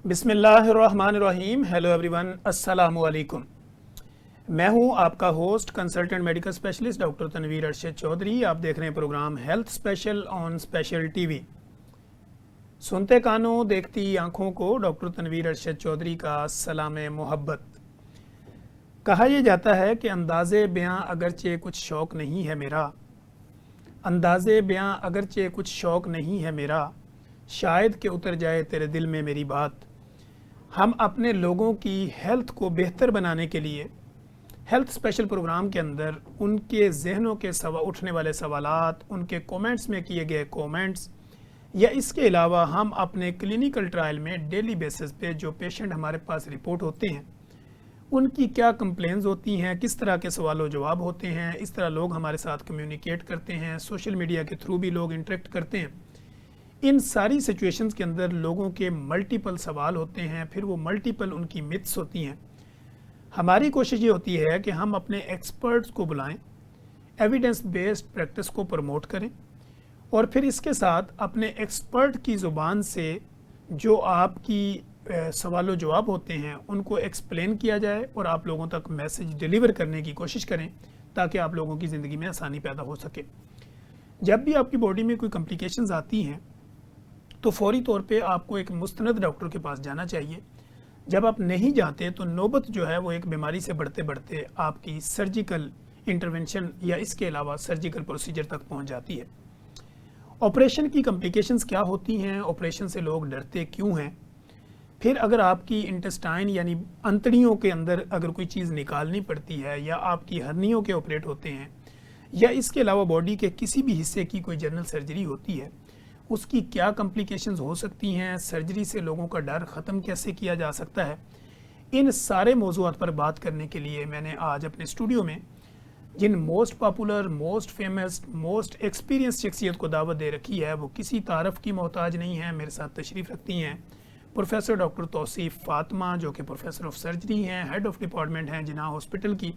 बिस्मिल्लाहिर्रहमानिर्रहीम। Hello everyone, अस्सलामु अलैकुम। मैं हूं आपका host consultant medical specialist doctor Tanveer Arshad Chaudhary. आप देख रहे हैं program health special on special TV. सुनते कानों देखती आंखों को डॉक्टर तनवीर अरशद चौधरी का सलाम मोहब्बत। कहा यह जाता है कि अंदाज़े बयां अगरचे कुछ शौक़ नहीं है मेरा, अंदाज़े बयां अगरचे कुछ शौक़ नहीं है मेरा, शायद कि उतर जाए तेरे दिल में मेरी बात। हम अपने लोगों की हेल्थ को बेहतर बनाने के लिए हेल्थ स्पेशल प्रोग्राम के अंदर उनके जहनों के उठने वाले सवालात, उनके कमेंट्स में किए गए कमेंट्स, या इसके अलावा हम अपने क्लिनिकल ट्रायल में डेली बेसिस पे जो पेशेंट हमारे पास रिपोर्ट होते हैं उनकी क्या कंप्लेंट्स होती हैं, किस तरह के सवालों जवाब होते हैं, इस तरह लोग हमारे साथ कम्युनिकेट करते हैं, सोशल मीडिया के थ्रू भी लोग इंटरेक्ट करते हैं। इन सारी सिचुएशंस के अंदर लोगों के मल्टीपल सवाल होते हैं, फिर वो मल्टीपल उनकी मिथ्स होती हैं। हमारी कोशिश ये होती है कि हम अपने एक्सपर्ट्स को बुलाएं, एविडेंस बेस्ड प्रैक्टिस को प्रमोट करें, और फिर इसके साथ अपने एक्सपर्ट की ज़ुबान से जो आपकी सवालों जवाब होते हैं उनको एक्सप्लेन किया जाए और आप लोगों तक मैसेज डिलीवर करने की कोशिश करें ताकि आप लोगों की ज़िंदगी में आसानी पैदा हो सके। जब भी आपकी बॉडी में कोई कॉम्प्लिकेशंस आती हैं तो फौरी तौर पे आपको एक मुस्तनद डॉक्टर के पास जाना चाहिए। जब आप नहीं जाते तो नौबत जो है वो एक बीमारी से बढ़ते बढ़ते आपकी सर्जिकल इंटरवेंशन या इसके अलावा सर्जिकल प्रोसीजर तक पहुंच जाती है। ऑपरेशन की कॉम्प्लिकेशंस क्या होती हैं, ऑपरेशन से लोग डरते क्यों हैं, फिर अगर आपकी इंटेस्टाइन यानी अंतड़ियों के अंदर अगर कोई चीज़ निकालनी पड़ती है या आपकी हर्नियों के ऑपरेट होते हैं या इसके अलावा बॉडी के किसी भी हिस्से की कोई जनरल सर्जरी होती है, उसकी क्या कॉम्प्लिकेशंस हो सकती हैं, सर्जरी से लोगों का डर ख़त्म कैसे किया जा सकता है। इन सारे मौज़ूआत पर बात करने के लिए मैंने आज अपने स्टूडियो में जिन most popular, most famous, most experience शख्सियत को दावत दे रखी है, वो किसी तारफ़ की मोहताज नहीं है। मेरे साथ तशरीफ़ रखती हैं प्रोफेसर डॉक्टर तौसीफ़ फ़ातिमा, जो कि प्रोफेसर ऑफ सर्जरी हैं, हेड ऑफ़ डिपार्टमेंट हैं जिन्ना हॉस्पिटल की,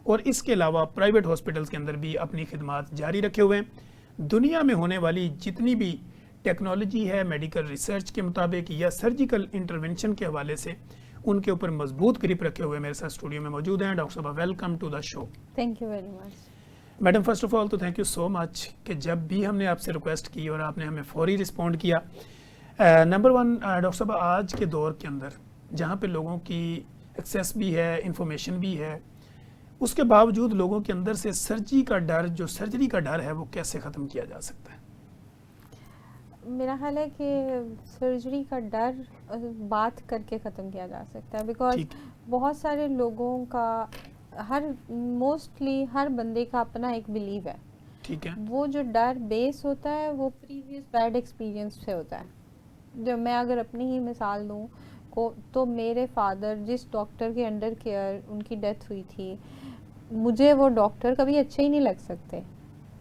और इसके अलावा प्राइवेट हॉस्पिटल्स के अंदर भी अपनी खिदमात जारी रखे हुए हैं। दुनिया में होने वाली जितनी भी टेक्नोलॉजी है मेडिकल रिसर्च के मुताबिक या सर्जिकल इंटरवेंशन के हवाले से उनके ऊपर मजबूत ग्रिप रखे हुए मेरे साथ स्टूडियो में मौजूद हैं। डॉक्टर साहब, welcome to the show. Thank you very much. Madam, first of all तो थैंक यू सो मच कि जब भी हमने आपसे रिक्वेस्ट की और आपने हमें फौरी रिस्पॉन्ड किया। नंबर वन, डॉक्टर साहब, आज के दौर के अंदर जहाँ पे लोगों की एक्सेस भी है, इंफॉर्मेशन भी है, उसके बावजूद लोगों के अंदर से सर्जरी का डर है वो कैसे ख़त्म किया जा सकता है? मेरा ख्याल है कि सर्जरी का डर बात करके ख़त्म किया जा सकता है, बिकॉज बहुत सारे लोगों का मोस्टली हर बंदे का अपना एक बिलीव है। ठीक है। वो जो डर बेस होता है वो प्रीवियस बैड एक्सपीरियंस से होता है। जब मैं अगर अपनी ही मिसाल दूँ तो मेरे फादर जिस डॉक्टर के अंडर केयर उनकी डेथ हुई थी, मुझे वो डॉक्टर कभी अच्छे ही नहीं लग सकते।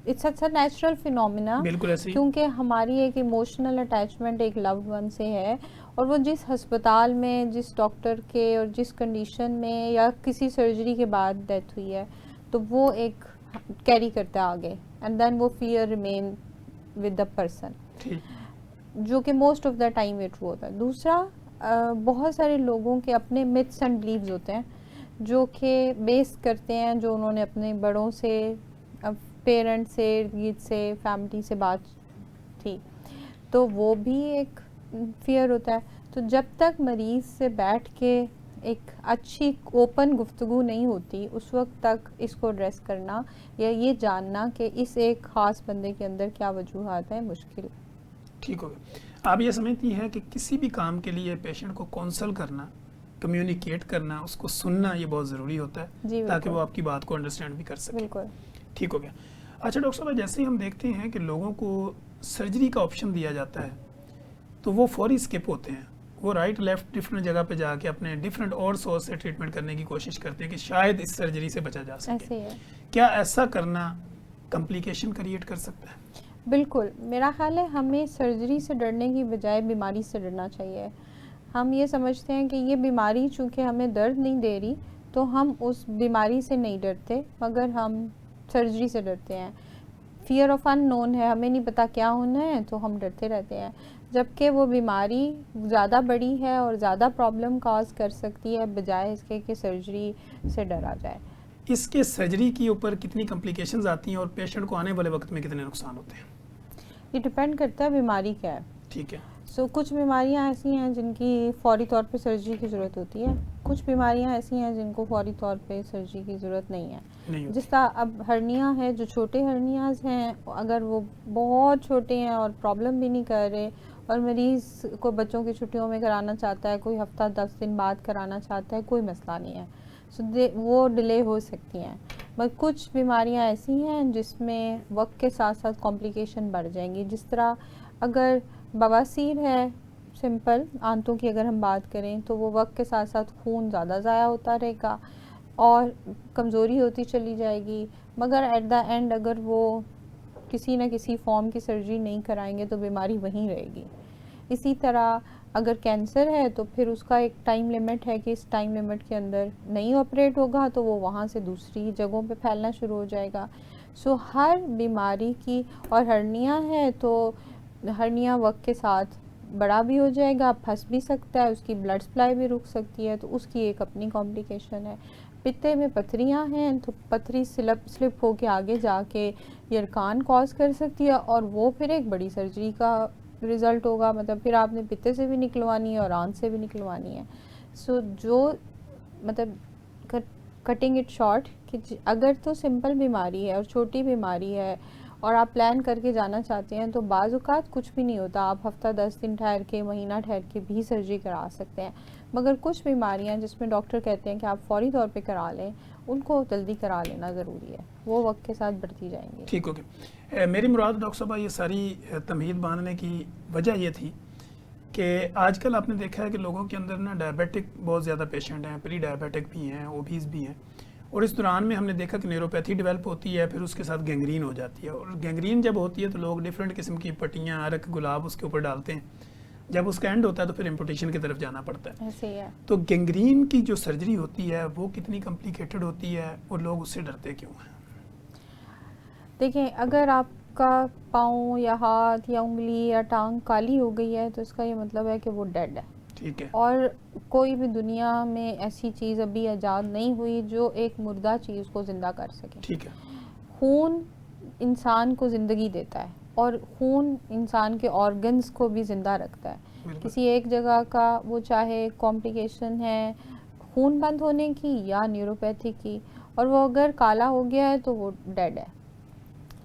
इट्स अ नेचुरल फिनोमिना, क्योंकि हमारी एक इमोशनल अटैचमेंट एक लव्ड वन से है, और वो जिस अस्पताल में, जिस डॉक्टर के और जिस कंडीशन में या किसी सर्जरी के बाद डेथ हुई है, तो वो एक कैरी करता है आगे, एंड देन वो fear remain with the person, जो कि मोस्ट ऑफ द टाइम ये ट्रू होता है। दूसरा, बहुत सारे लोगों के अपने मिथ्स एंड बिलीव्स होते हैं जो कि बेस करते हैं, जो उन्होंने अपने बड़ों से, पेरेंट्स से, इर्द से, फैमिली से बात थी, तो वो भी एक फियर होता है। तो जब तक मरीज़ से बैठ के एक अच्छी ओपन गुफ्तगू नहीं होती, उस वक्त तक इसको एड्रेस करना या ये जानना कि इस एक ख़ास बंदे के अंदर क्या वजूहात है, मुश्किल। ठीक हो गया। आप ये समझती हैं कि किसी भी काम के लिए पेशेंट को काउंसल करना, कम्युनिकेट करना, उसको सुनना, ये बहुत ज़रूरी होता है ताकि वो आपकी बात को अंडरस्टैंड भी कर सके। बिल्कुल। ठीक हो गया। अच्छा डॉक्टर साहब, जैसे ही हम देखते हैं कि लोगों को सर्जरी का ऑप्शन दिया जाता है तो वो फौरी स्किप होते हैं, वो राइट लेफ्ट डिफरेंट जगह पे जाके अपने डिफरेंट और सोर्स से ट्रीटमेंट करने की कोशिश करते हैं कि शायद इस सर्जरी से बचा जा सके। ऐसे है। क्या ऐसा करना कॉम्प्लिकेशन क्रिएट कर सकता है? बिल्कुल। मेरा ख्याल है हमें सर्जरी से डरने की बजाय बीमारी से डरना चाहिए। हम ये समझते हैं कि ये बीमारी चूँकि हमें दर्द नहीं दे रही, तो हम उस बीमारी से नहीं डरते, मगर हम सर्जरी से डरते हैं। फियर ऑफ अननोन है, हमें नहीं पता क्या होना है, तो हम डरते रहते हैं, जबकि वो बीमारी ज़्यादा बड़ी है और ज़्यादा प्रॉब्लम कॉज कर सकती है, बजाय इसके कि सर्जरी से डरा जाए। इसके सर्जरी के ऊपर कितनी कॉम्प्लिकेशंस आती हैं और पेशेंट को आने वाले वक्त में कितने नुकसान होते हैं? ये डिपेंड करता है बीमारी क्या है। ठीक है। कुछ बीमारियां ऐसी हैं जिनकी फौरी तौर पे सर्जरी की ज़रूरत होती है, कुछ बीमारियां ऐसी हैं जिनको फौरी तौर पे सर्जरी की ज़रूरत नहीं है। नहीं होती। जिस तरह अब हर्निया है, जो छोटे हर्नियाज हैं, अगर वो बहुत छोटे हैं और प्रॉब्लम भी नहीं कर रहे और मरीज़ को बच्चों की छुट्टियों में कराना चाहता है, कोई हफ्ता 10 दिन बाद कराना चाहता है, कोई मसला नहीं है, वो डिले हो सकती हैं। मगर कुछ बीमारियां ऐसी हैं जिसमें वक्त के साथ साथ कॉम्प्लिकेशन बढ़ जाएंगी। जिस तरह अगर बवासीर है, सिंपल आंतों की अगर हम बात करें, तो वो वक्त के साथ साथ खून ज़्यादा ज़ाया होता रहेगा और कमज़ोरी होती चली जाएगी, मगर एट द एंड अगर वो किसी न किसी फॉर्म की सर्जरी नहीं कराएंगे तो बीमारी वहीं रहेगी। इसी तरह अगर कैंसर है तो फिर उसका एक टाइम लिमिट है कि इस टाइम लिमिट के अंदर नहीं ऑपरेट होगा तो वो वहाँ से दूसरी जगहों पे फैलना शुरू हो जाएगा। हर बीमारी की, और हर्निया है तो हर्निया वक्त के साथ बड़ा भी हो जाएगा, फंस भी सकता है, उसकी ब्लड सप्लाई भी रुक सकती है, तो उसकी एक अपनी कॉम्प्लिकेशन है। पित्ते में पथरियाँ हैं तो पथरी स्लिप होके आगे जाके यरकान कॉज कर सकती है और वो फिर एक बड़ी सर्जरी का रिज़ल्ट होगा, मतलब फिर आपने पित्ते से भी निकलवानी है और आंत से भी निकलवानी है। जो मतलब कटिंग इट शॉर्ट कि अगर तो सिंपल बीमारी है और छोटी बीमारी है और आप प्लान करके जाना चाहते हैं तो बाज़ औक़ात कुछ भी नहीं होता, आप हफ्ता 10 दिन ठहर के, महीना ठहर के भी सर्जरी करा सकते हैं। मगर कुछ बीमारियां जिसमें डॉक्टर कहते हैं कि आप फौरी तौर पे करा लें, उनको जल्दी करा लेना ज़रूरी है, वो वक्त के साथ बढ़ती जाएंगी। ठीक हो गया। मेरी मुराद डॉक्टर साहब ये सारी तमहीद बांधने की वजह ये थी कि आजकल आपने देखा है कि लोगों के अंदर ना डायबिटिक बहुत ज़्यादा पेशेंट हैं, प्री डायबिटिक भी हैं, ओबीज भी हैं, और इस दौरान में हमने देखा कि न्यूरोपैथी डेवलप होती है, फिर उसके साथ गैंग्रीन हो जाती है, और गैंग्रीन जब होती है तो लोग डिफरेंट किस्म की पट्टियाँ, अरक, गुलाब उसके ऊपर डालते हैं, जब उसका एंड होता है तो फिर एम्पुटेशन की तरफ जाना पड़ता है। ऐसे ही है। तो गैंग्रीन की जो सर्जरी होती है वो कितनी कॉम्प्लिकेटेड होती है और लोग उससे डरते क्यों हैं? देखिए, अगर आपका पाँव या हाथ या उंगली या टांग काली हो गई है तो इसका ये मतलब है कि वो डेड है। ठीक है। और कोई भी दुनिया में ऐसी चीज़ अभी ईजाद नहीं हुई जो एक मुर्दा चीज़ को ज़िंदा कर सके। ठीक है। खून इंसान को ज़िंदगी देता है और खून इंसान के ऑर्गन्स को भी ज़िंदा रखता है। किसी एक जगह का, वो चाहे कॉम्प्लिकेशन है खून बंद होने की या न्यूरोपैथी की, और वो अगर काला हो गया है तो वो डेड है।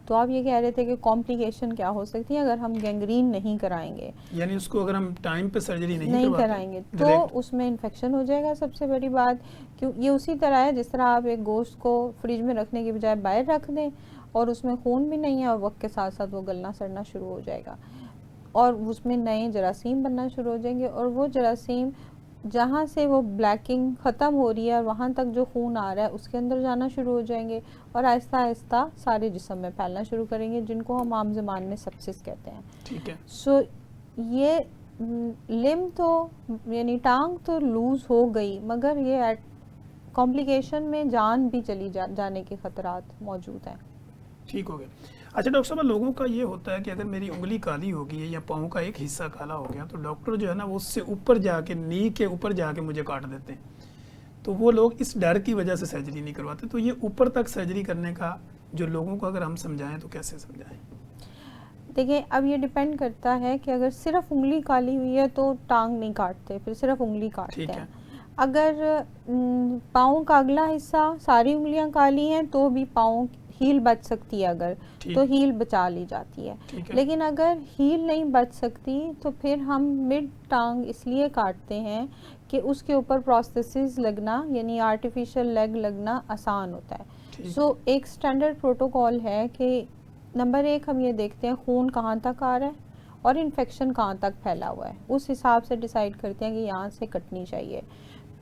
तो आप ये कह रहे थे कि कॉम्प्लिकेशन क्या हो सकती है अगर हम गैंग्रीन नहीं कराएंगे, यानी उसको अगर हम टाइम पे सर्जरी नहीं कराएंगे तो उसमें इन्फेक्शन हो जाएगा। सबसे बड़ी बात, क्यों ये उसी तरह है जिस तरह आप एक गोश्त को फ्रिज में रखने की बजाय बाहर रख दें और उसमें खून भी नहीं है और वक्त के साथ साथ वो गलना सड़ना शुरू हो जाएगा और उसमें नए जरासीम बनना शुरू हो जाएंगे, और वो जरासीम जहाँ से वो ब्लैकिंग ख़त्म हो रही है वहाँ तक जो खून आ रहा है उसके अंदर जाना शुरू हो जाएंगे और आहिस्ता आहिस्ता सारे जिस्म में फैलना शुरू करेंगे, जिनको हम आम ज़बान में सेप्सिस कहते हैं। ठीक है। ये लिम्ब तो यानी टांग तो लूज़ हो गई, मगर ये कॉम्प्लिकेशन में जान भी चली जाने के ख़तरात मौजूद हैं। ठीक हो गया। अच्छा डॉक्टर साहब, लोगों का ये होता है कि अगर मेरी उंगली काली हो गई है या पाँव का एक हिस्सा काला हो गया तो डॉक्टर जो है ना वो उससे ऊपर जाके, नी के ऊपर जाके मुझे काट देते हैं, तो वो लोग इस डर की वजह से सर्जरी नहीं करवाते। तो ये ऊपर तक सर्जरी करने का जो लोगों को अगर हम समझाएं तो कैसे समझाएं? देखिए, अब ये डिपेंड करता है कि अगर सिर्फ उंगली काली हुई है तो टांग नहीं काटते, फिर सिर्फ उंगली काटते हैं। अगर पाँव का अगला हिस्सा, सारी उंगलियां काली हैं तो भी पाँव हील बच सकती है, अगर तो हील बचा ली जाती है। लेकिन अगर हील नहीं बच सकती तो फिर हम मिड टांग इसलिए काटते हैं कि उसके ऊपर प्रोस्थेसिस लगना यानी आर्टिफिशियल लेग लगना आसान होता है। एक स्टैंडर्ड प्रोटोकॉल है कि नंबर 1 हम ये देखते हैं खून कहाँ तक आ रहा है और इन्फेक्शन कहाँ तक फैला हुआ है, उस हिसाब से डिसाइड करते हैं कि यहाँ से कटनी चाहिए।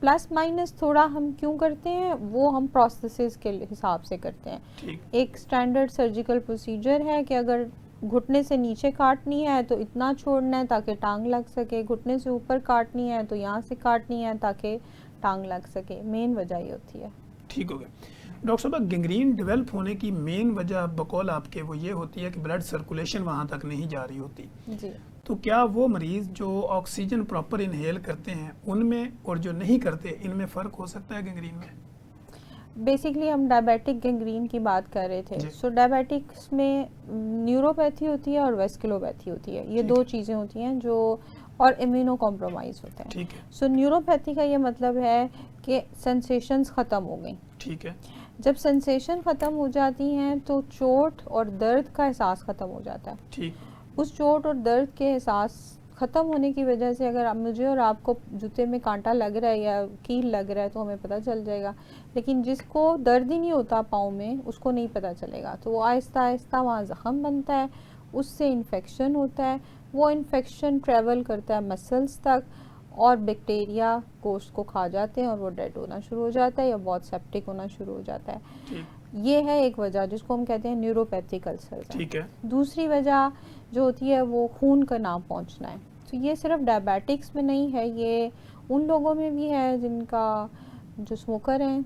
प्लस माइनस थोड़ा हम क्यों करते हैं वो हम प्रोसेसेस के हिसाब से करते हैं। एक स्टैंडर्ड सर्जिकल प्रोसीजर है कि अगर घुटने से नीचे काटनी है तो इतना छोड़ना है ताकि टांग लग सके, घुटने से ऊपर काटनी है तो यहाँ से काटनी है ताकि टांग लग सके। मेन वजह ये होती है। ठीक हो गया। डॉक्टर साहब, गैंग्रीन डेवलप होने की मेन वजह बकौल आपके वो ये होती है कि ब्लड सर्कुलेशन वहाँ तक नहीं जा रही होती। जी। तो क्या वो मरीज़ जो ऑक्सीजन प्रॉपर इनहेल करते हैं उनमें और जो नहीं करते इनमें फ़र्क हो सकता है गैंग्रीन में? बेसिकली हम डायबिटिक गैंग्रीन की बात कर रहे थे। जी। सो डायबिटिक्स में न्यूरोपैथी होती है और वेस्कुलोपैथी होती है, ये ठीक दो है। चीज़ें होती हैं जो, और इम्यूनो कॉम्प्रोमाइज़ होते हैं। ठीक है। सो न्यूरोपैथी का ये मतलब है कि सेंसेशंस ख़त्म हो गई। ठीक है। जब सेंसेशन ख़त्म हो जाती हैं तो चोट और दर्द का एहसास ख़त्म हो जाता है। ठीक। उस चोट और दर्द के एहसास ख़त्म होने की वजह से अगर मुझे और आपको जूते में कांटा लग रहा है या कील लग रहा है तो हमें पता चल जाएगा, लेकिन जिसको दर्द ही नहीं होता पाँव में उसको नहीं पता चलेगा। तो वो आहिस्ता आहिस्ता वहाँ ज़ख़म बनता है, उससे इन्फेक्शन होता है, वो इन्फेक्शन ट्रैवल करता है मसल्स तक और बैक्टीरिया गोश्त को खा जाते हैं और वो डेड होना शुरू हो जाता है या बहुत सेप्टिक होना शुरू हो जाता है। ठीक। ये है एक वजह जिसको हम कहते हैं न्यूरोपैथिक अल्सर्स। ठीक है। दूसरी वजह जो होती है वो खून का ना पहुंचना है। तो ये सिर्फ डायबिटिक्स में नहीं है, ये उन लोगों में भी है जिनका, जो स्मोकर हैं,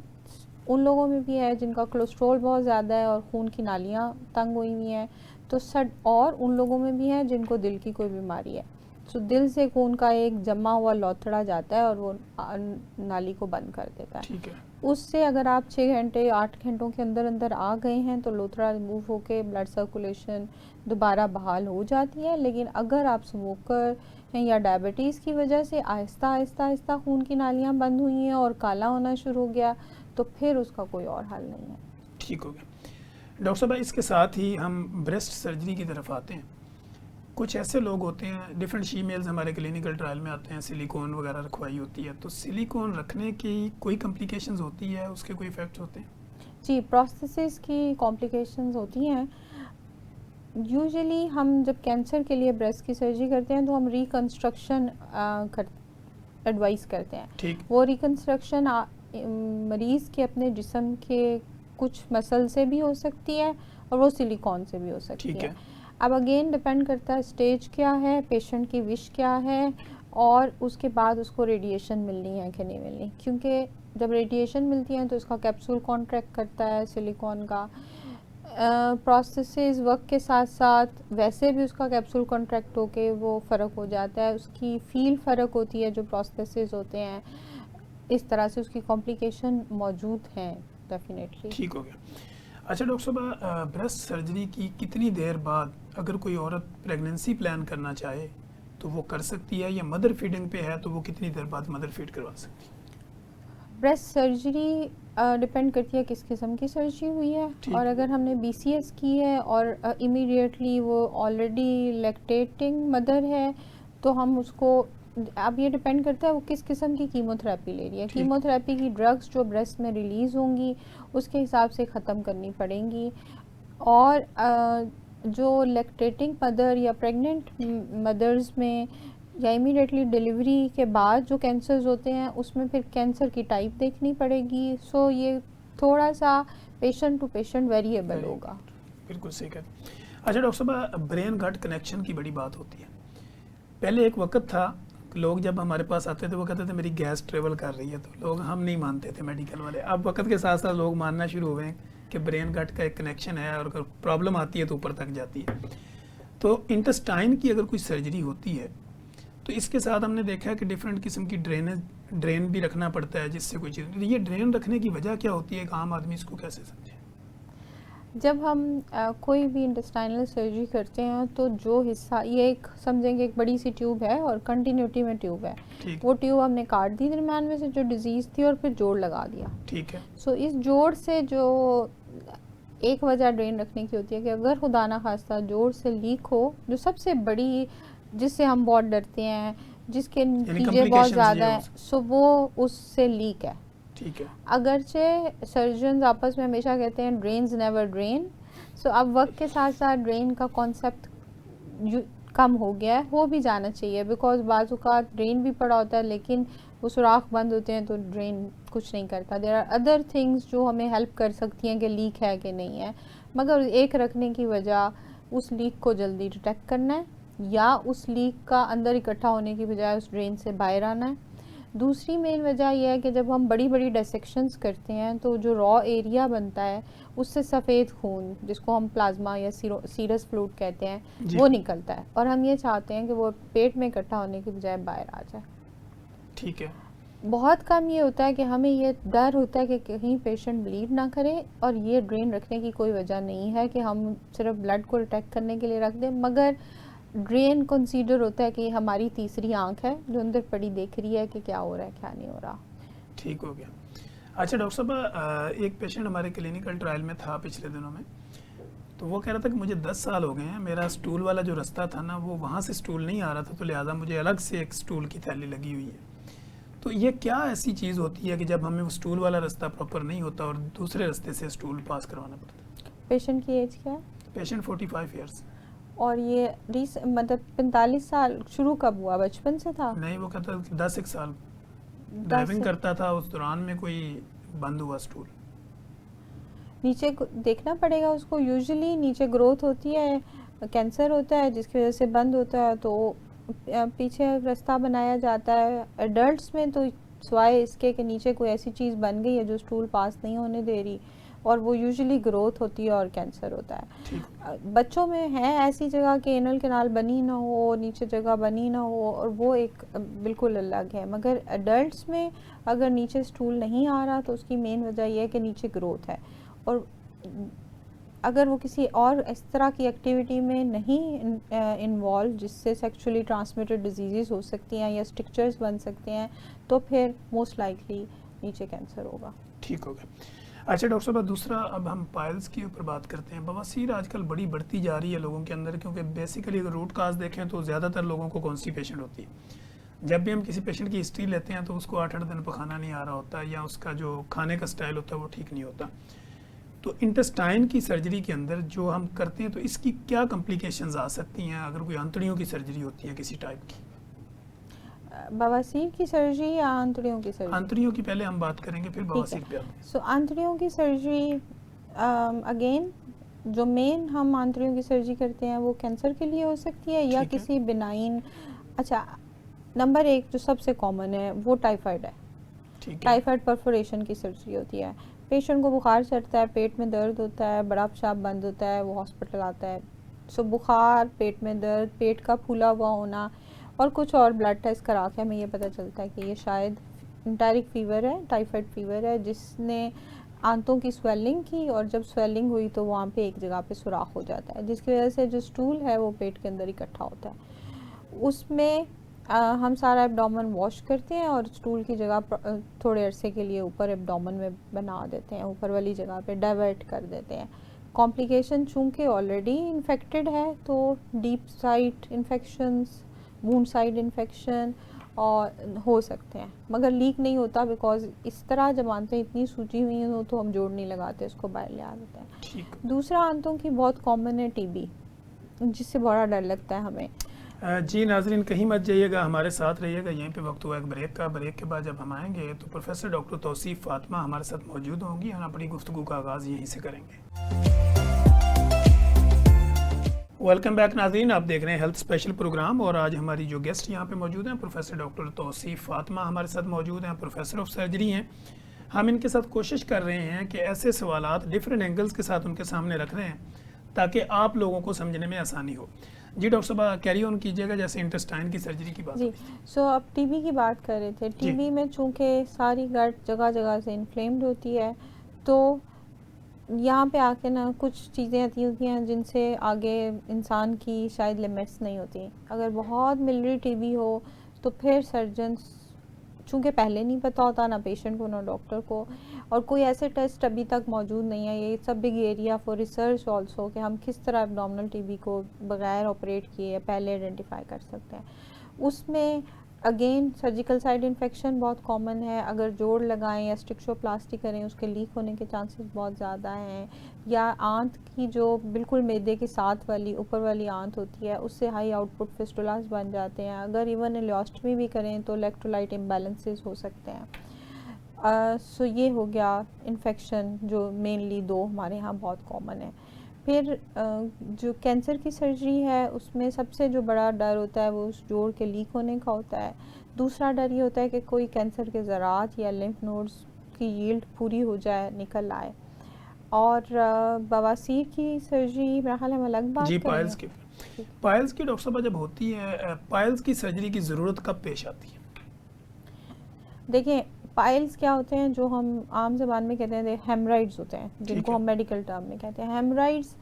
उन लोगों में भी है जिनका कोलेस्ट्रॉल बहुत ज़्यादा है और खून की नालियाँ तंग हुई हुई हैं, तो और उन लोगों में भी है जिनको दिल की कोई बीमारी है। तो दिल से खून का एक जमा हुआ लौथड़ा जाता है और वो नाली को बंद कर देता है। ठीक है। उससे अगर आप 6 घंटे 8 घंटों के अंदर अंदर आ गए हैं तो लोथड़ा रिमूव होके ब्लड सर्कुलेशन दोबारा बहाल हो जाती है। लेकिन अगर आप स्मोकर हैं या डायबिटीज़ की वजह से आहिस्ता आहिस्ता आहिस्ता खून की नालियाँ बंद हुई हैं और काला होना शुरू हो गया, तो फिर उसका कोई और हल नहीं है। ठीक हो गया। डॉक्टर साहब, इसके साथ ही हम ब्रेस्ट सर्जरी की तरफ आते हैं। कुछ ऐसे लोग होते हैं, डिफरेंट फीमेल्स हमारे क्लिनिकल ट्रायल में आते हैं, सिलिकॉन वगैरह रखवाई होती है, तो सिलिकॉन रखने की कोई कॉम्प्लिकेशंस होती है, उसके कोई इफेक्ट्स होते हैं? जी, प्रोस्थेसिस की कॉम्प्लिकेशंस होती हैं। यूजुअली हम जब कैंसर के लिए ब्रेस्ट की सर्जरी करते हैं तो हम रिकंस्ट्रक्शन एडवाइस करते हैं। ठीक। वो रिकंस्ट्रक्शन मरीज़ के अपने जिस्म के कुछ मसल से भी हो सकती है और वो सिलिकॉन से भी हो सकती ठीक है। है। अब अगेन डिपेंड करता है स्टेज क्या है, पेशेंट की विश क्या है और उसके बाद उसको रेडिएशन मिलनी है कि नहीं मिलनी, क्योंकि जब रेडिएशन मिलती है तो इसका कैप्सूल कॉन्ट्रैक्ट करता है सिलिकॉन का। प्रोस्थेसिस वक्त के साथ साथ वैसे भी उसका कैप्सूल कॉन्ट्रैक्ट होके वो फ़र्क हो जाता है, उसकी फील फ़र्क होती है जो प्रोस्थेसिस होते हैं। इस तरह से उसकी कॉम्प्लिकेशन मौजूद हैं डेफिनेटली। ठीक हो गया। अच्छा डॉक्टर साहब, ब्रेस्ट सर्जरी की कितनी देर बाद अगर कोई औरत प्रेगनेंसी प्लान करना चाहे तो वो कर सकती है, या मदर फीडिंग पे है तो वो कितनी देर बाद मदर फीड करवा सकती है? ब्रेस्ट सर्जरी डिपेंड करती है किस किस्म की सर्जरी हुई है, और अगर हमने BCS की है और इमीडिएटली वो ऑलरेडी लैक्टेटिंग मदर है तो हम उसको, अब ये डिपेंड करता है वो किस किस्म की कीमोथेरेपी ले रही है। कीमोथेरेपी की ड्रग्स जो ब्रेस्ट में रिलीज़ होंगी उसके हिसाब से ख़त्म करनी पड़ेंगी, और जो लैक्टेटिंग मदर या प्रेग्नेंट मदर्स में या इमीडिएटली डिलीवरी के बाद जो कैंसर्स होते हैं उसमें फिर कैंसर की टाइप देखनी पड़ेगी। सो ये थोड़ा सा पेशेंट टू पेशेंट वेरिएबल होगा। बिल्कुल सही कहा। अच्छा डॉक्टर साहब, ब्रेन गट कनेक्शन की बड़ी बात होती है। पहले एक वक्त था लोग जब हमारे पास आते थे वो कहते थे मेरी गैस ट्रेवल कर रही है, तो लोग हम नहीं मानते थे मेडिकल वाले। अब वक्त के साथ साथ लोग मानना शुरू हुए हैं कि ब्रेन गट का एक कनेक्शन है और अगर प्रॉब्लम आती है तो ऊपर तक जाती है। तो इंटेस्टाइन की अगर कोई सर्जरी होती है तो इसके साथ हमने देखा है कि डिफरेंट किस्म की ड्रेन भी रखना पड़ता है, जिससे कोई चीज़, ये ड्रेन रखने की वजह क्या होती है, एक आम आदमी इसको कैसे समझे? जब हम कोई भी इंटेस्टाइनल सर्जरी करते हैं तो जो हिस्सा, ये एक समझेंगे एक बड़ी सी ट्यूब है और कंटिन्यूटी में ट्यूब है, वो ट्यूब हमने काट दी दरम्यान में से जो डिजीज़ थी और फिर जोड़ लगा दिया। ठीक है। सो इस जोड़ से जो एक वजह ड्रेन रखने की होती है कि अगर खुदा ना खास्ता जोड़ से लीक हो, जो सबसे बड़ी, जिससे हम बहुत डरते हैं, जिसके नतीजे बहुत ज़्यादा हैं, सो वो उससे लीक है। ठीक है। अगरचे सर्जन आपस में हमेशा कहते हैं ड्रेन्स नेवर ड्रेन, सो अब वक्त के साथ साथ ड्रेन का कॉन्सेप्ट कम हो गया है, हो भी जाना चाहिए, बिकॉज बाजू का ड्रेन भी पड़ा होता है लेकिन वो सुराख बंद होते हैं तो ड्रेन कुछ नहीं करता। देयर आर अदर थिंग्स जो हमें हेल्प कर सकती हैं कि लीक है कि नहीं है, मगर एक रखने की वजह उस लीक को जल्दी डिटेक्ट करना है या उस लीक का अंदर इकट्ठा होने की बजाय उस ड्रेन से बाहर आना है। दूसरी मेन वजह यह है कि जब हम बड़ी बड़ी डिसेक्शंस करते हैं तो जो रॉ एरिया बनता है उससे सफ़ेद खून, जिसको हम प्लाज्मा या सीरस फ्लूइड कहते हैं, जी। वो निकलता है, और हम ये चाहते हैं कि वो पेट में इकट्ठा होने की बजाय बाहर आ जाए। ठीक है। बहुत कम ये होता है कि हमें ये डर होता है कि कहीं पेशेंट ब्लीड ना करे, और ये ड्रेन रखने की कोई वजह नहीं है कि हम सिर्फ ब्लड को डिटेक्ट करने के लिए रख दें, मगर ड्रेन कंसीडर होता है कि हमारी तीसरी आंख है जो अंदर पड़ी देख रही है कि क्या हो रहा है क्या नहीं हो रहा। ठीक हो गया। अच्छा डॉक्टर साहब, एक पेशेंट हमारे क्लिनिकल ट्रायल में था पिछले दिनों में, तो वो कह रहा था कि मुझे 10 साल हो गए हैं, मेरा स्टूल वाला जो रास्ता था ना वो वहाँ से स्टूल नहीं आ रहा था, तो लिहाजा मुझे अलग से एक स्टूल की थैली लगी हुई है। तो ये क्या ऐसी चीज़ होती है कि जब हमें वो स्टूल वाला रास्ता प्रॉपर नहीं होता और दूसरे रास्ते से स्टूल पास करवाना पड़ता है? पेशेंट की एज क्या है? Patient 45 years. और ये मतलब 45 साल शुरू कब हुआ, बचपन से था? नहीं, वो कहता 10 एक साल 10 ड्राइविंग करता था, उस दौरान में कोई बंद हुआ स्टूल। नीचे देखना पड़ेगा उसको, यूजुअली नीचे ग्रोथ होती है, कैंसर होता है जिसकी वजह से बंद होता है, तो पीछे रास्ता बनाया जाता है। एडल्ट्स में तो सिवाय इसके कि नीचे कोई ऐसी चीज़ बन गई है जो स्टूल पास नहीं होने दे रही, और वो यूजुअली ग्रोथ होती है और कैंसर होता है। बच्चों में है ऐसी जगह कि एनल कैनाल बनी ना हो, नीचे जगह बनी ना हो, और वो एक बिल्कुल अलग है। मगर एडल्ट्स में अगर नीचे स्टूल नहीं आ रहा तो उसकी मेन वजह यह है कि नीचे ग्रोथ है, और अगर वो किसी और इस तरह की एक्टिविटी में नहीं इन्वॉल्व जिससे सेक्सुअली ट्रांसमिटेड डिजीज़ हो सकती हैं या स्ट्रक्चर्स बन सकते हैं, तो फिर मोस्ट लाइकली नीचे कैंसर होगा। ठीक हो गया। अच्छा डॉक्टर साहब, दूसरा अब हम पाइल्स के ऊपर बात करते हैं। बवासीर आजकल बड़ी बढ़ती जा रही है लोगों के अंदर, क्योंकि बेसिकली अगर रूट काज देखें तो ज़्यादातर लोगों को कॉन्स्टिपेशन होती है। जब भी हम किसी पेशेंट की हिस्ट्री लेते हैं तो उसको 8-8 दिन पखाना नहीं आ रहा होता, या उसका जो खाने का स्टाइल होता है वो ठीक नहीं होता। तो इंटेस्टाइन की सर्जरी के अंदर जो हम करते हैं तो इसकी क्या कॉम्प्लिकेशंस आ सकती हैं अगर कोई आंतड़ियों की सर्जरी होती है किसी टाइप की? बवासीर की सर्जरी या आंतड़ियों की सर्जरी? आंतड़ियों की पहले हम बात करेंगे, फिर बवासीर पे आते हैं। सो आंतड़ियों की सर्जरी, अगेन जो मेन हम आंतड़ियों की सर्जरी करते हैं वो कैंसर के लिए हो सकती है या किसी बिनाइन। अच्छा, नंबर 1 जो सबसे कॉमन है वो टाइफाइड है। टाइफाइड परफोरेशन की सर्जरी होती है। पेशेंट को बुखार चढ़ता है, पेट में दर्द होता है, बड़ा पेशाब बंद होता है, वो हॉस्पिटल आता है। सो बुखार, पेट में दर्द, पेट का फूला हुआ होना, और कुछ और ब्लड टेस्ट करा के हमें ये पता चलता है कि ये शायद इंटेरिक फीवर है, टाइफाइड फीवर है, जिसने आंतों की स्वेलिंग की, और जब स्वेलिंग हुई तो वहाँ पे एक जगह पे सुराख हो जाता है, जिसकी वजह से जो स्टूल है वो पेट के अंदर इकट्ठा होता है। उसमें हम सारा एब्डोमेन वॉश करते हैं और स्टूल की जगह थोड़े अरसे के लिए ऊपर एब्डोमेन में बना देते हैं, ऊपर वाली जगह पे डाइवर्ट कर देते हैं। कॉम्प्लिकेशन चूँकि ऑलरेडी इन्फेक्टेड है तो deep side infections, wound side infection और हो सकते हैं, मगर लीक नहीं होता, बिकॉज इस तरह जब आंतें इतनी सूजी हुई हैं तो हम जोड़ नहीं लगाते, उसको बाहर ले आ देते हैं। दूसरा आंतों की बहुत कॉमन है टीबी, जिससे बड़ा डर लगता है हमें। जी नाजरीन, कहीं मत जाइएगा, हमारे साथ रहिएगा। यहीं पे वक्त हुआ एक ब्रेक का। ब्रेक के बाद जब हम आएंगे तो प्रोफेसर डॉक्टर तौसीफ फातिमा हमारे साथ मौजूद होंगी। हम अपनी गुफ्तगू का आगाज़ यहीं से करेंगे। वेलकम बैक नाजरीन, आप देख रहे हैं हेल्थ स्पेशल प्रोग्राम, और आज हमारी जो गेस्ट यहाँ पे मौजूद हैं प्रोफेसर डॉक्टर तौसीफ फातिमा हमारे साथ मौजूद हैं, प्रोफेसर ऑफ सर्जरी हैं। हम इनके साथ कोशिश कर रहे हैं कि ऐसे सवालात डिफरेंट एंगल्स के साथ उनके सामने रख रहे हैं ताकि आप लोगों को समझने में आसानी हो। जी डॉक्टर साहब, कैरी ऑन कीजिएगा, जैसे इंटेस्टाइन की सर्जरी की बात। जी, सो अब टीबी की बात कर रहे थे। टीबी में चूँकि सारी गट जगह जगह से इन्फ्लेम्ड होती है, तो यहाँ पे आके ना कुछ चीज़ें आती होती हैं जिनसे आगे इंसान की शायद लिमिट्स नहीं होती। अगर बहुत मिलरी टीबी हो तो फिर सर्जन्स, चूँकि पहले नहीं पता होता ना पेशेंट को ना डॉक्टर को, और कोई ऐसे टेस्ट अभी तक मौजूद नहीं है, ये सब big area for research also कि हम किस तरह एब्डोमिनल टीबी को बगैर ऑपरेट किए पहले आइडेंटिफाई कर सकते हैं। उसमें अगेन सर्जिकल साइड इन्फेक्शन बहुत कॉमन है। अगर जोड़ लगाएं या स्टिक्सोप्लास्टी करें उसके लीक होने के चांसेस बहुत ज़्यादा हैं, या आंत की जो बिल्कुल मैदे के साथ वाली ऊपर वाली आंत होती है उससे हाई आउटपुट फिस्टुलास बन जाते हैं। अगर इवन इलियोस्टमी भी करें तो इलेक्ट्रोलाइट इम्बैलेंसेस हो सकते हैं। सो ये हो गया इन्फेक्शन जो मेनली 2 हमारे यहाँ बहुत कॉमन है। फिर जो कैंसर की सर्जरी है उसमें सबसे जो बड़ा डर होता है वो उस जोड़ के लीक होने का होता है। दूसरा डर ये होता है कि कोई कैंसर के ज़रात या लिम्फ नोड्स की यील्ड पूरी हो जाए, निकल आए। और बवासीर की सर्जरी मेरा ख्याल हम अलग बात जी, करेंगे। पाइल्स की डॉक्टर साहब जब होती है, पाइल्स की सर्जरी की ज़रूरत कब पेश आती है? देखिए, पाइल्स क्या होते हैं, जो हम आम ज़बान में कहते हैं हेमराइड्स होते हैं, जिनको हम मेडिकल टर्म में कहते हैं। हेमराइड्स